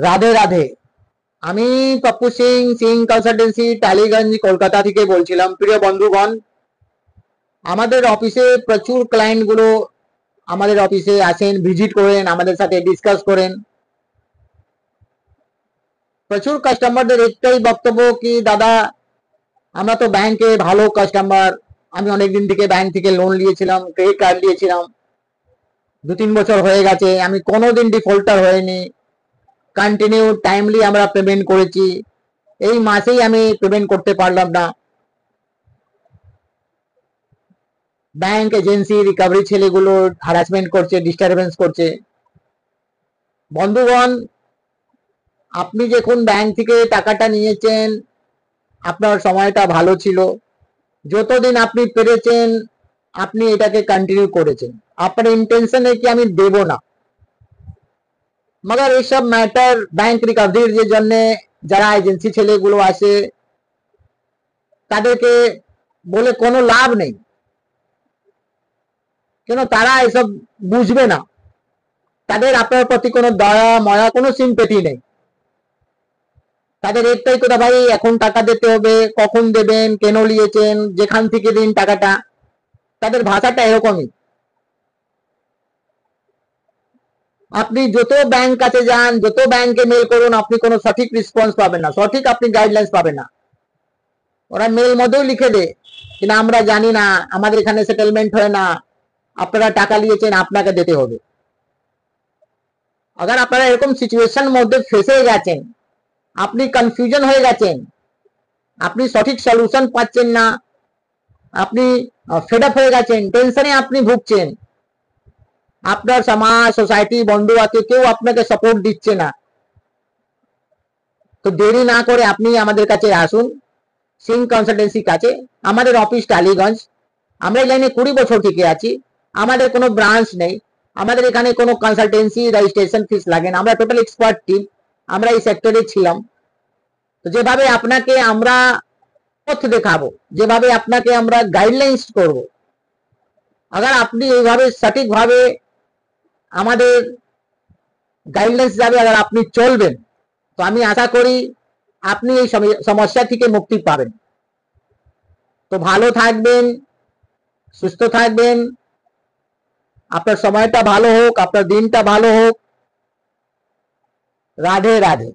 রাধে রাধে। আমি পপ্পু সিং, সিং কনসালটেন্সি, টালিগঞ্জ, কলকাতা থেকে বলছিলাম। প্রিয় বন্ধুগণ, আমাদের অফিসে প্রচুর ক্লায়েন্ট গুলো আমাদের অফিসে আসেন, ভিজিট করেন, আমাদের সাথে ডিসকাস করেন। প্রচুর কাস্টমারদের একটাই বক্তব্য কি দাদা, আমরা তো ব্যাংকে ভালো কাস্টমার, আমি অনেকদিন থেকে ব্যাংক থেকে লোন নিয়েছিলাম, ক্রেডিট কার্ড নিয়েছিলাম, 2-3 বছর হয়ে গেছে, আমি কোনোদিন ডিফল্টার হয়নি, কন্টিনিউ টাইমলি আমরা পেমেন্ট করেছি, এই মাসেই আমি পেমেন্ট করতে পারলাম না। ব্যাংক এজেন্সি রিকভারি ছেলেগুলো হ্যারাসমেন্ট করছে, ডিস্টারবেন্স করছে। বন্ধুগণ, আপনি যখন ব্যাংক থেকে টাকাটা নিয়েছেন, আপনার সময়টা ভালো ছিল, যতদিন আপনি পেরেছেন আপনি এটাকে কন্টিনিউ করেছেন, আপনার ইন্টেনশনে কি আমি দেব না। মগর এইসব ম্যাটার ব্যাংক রিকভারির যে জন্য যারা এজেন্সি ছেলেগুলো আসে তাদেরকে বলে কোনো লাভ নেই, কেন তারা এসব বুঝবে না, তাদের আপনার প্রতি কোনো দয়া ময়া কোনো সিম্পেথি নেই। তাদের একটাই কথা, ভাই এখন টাকা দিতে হবে, কখন দেবেন, কেন নিয়েছেন, যেখান থেকে দিন টাকাটা। তাদের ভাষাটা এরকমই। আপনি যত ব্যাংক কাছে যান, যত ব্যাংকে মেল করুন, আপনি কোনো সঠিক রেসপন্স পাবেন না, সঠিক আপনি গাইডলাইন্স পাবেন না। ওরা মেল মধ্যেও লিখে দেয় কিনা আমরা জানি না, আমাদের এখানে সেটেলমেন্ট হয় না, আপনারা টাকা নিয়েছেন আপনাকে দিতে হবে। আবার আপনারা এরকম সিচুয়েশন মধ্যে ফেসে গেছেন, আপনি কনফিউশন হয়ে গেছেন, আপনি সঠিক সলিউশন পাচ্ছেন না, আপনি ফেড আপ হয়ে গেছেন, টেনশনে আপনি ভুগছেন, আপনার সমাজ সোসাইটি বন্ধু আছে কেউ আপনাকে সাপোর্ট দিচ্ছে না, তো দেরি না করে আপনি আমাদের কাছে আসুন, সিং কনসালটেন্সি কাছে। আমাদের অফিস টালিগঞ্জ, আমরা এই লাইনে 20 বছর থেকে আছি, আমাদের কোনো ব্রাঞ্চ নেই, আমাদের এখানে কোনো কনসালটেন্সি রেজিস্ট্রেশন ফিস লাগে না, আমরা টোটাল এক্সপার্ট টিম, আমরা এই সেক্টরে ছিলাম। তো যেভাবে আপনাকে আমরা পথ দেখাবো, যেভাবে আপনাকে আমরা গাইডলাইন্স করব, আগার আপনি এইভাবে সঠিকভাবে আমাদের গাইডলাইন্স যাবে, আগার আপনি চলবেন, তো আমি আশা করি আপনি এই সমস্যা থেকে মুক্তি পাবেন। তো ভালো থাকবেন, সুস্থ থাকবেন, আপনার সময়টা ভালো হোক, আপনার দিনটা ভালো হোক। রাধে রাধে।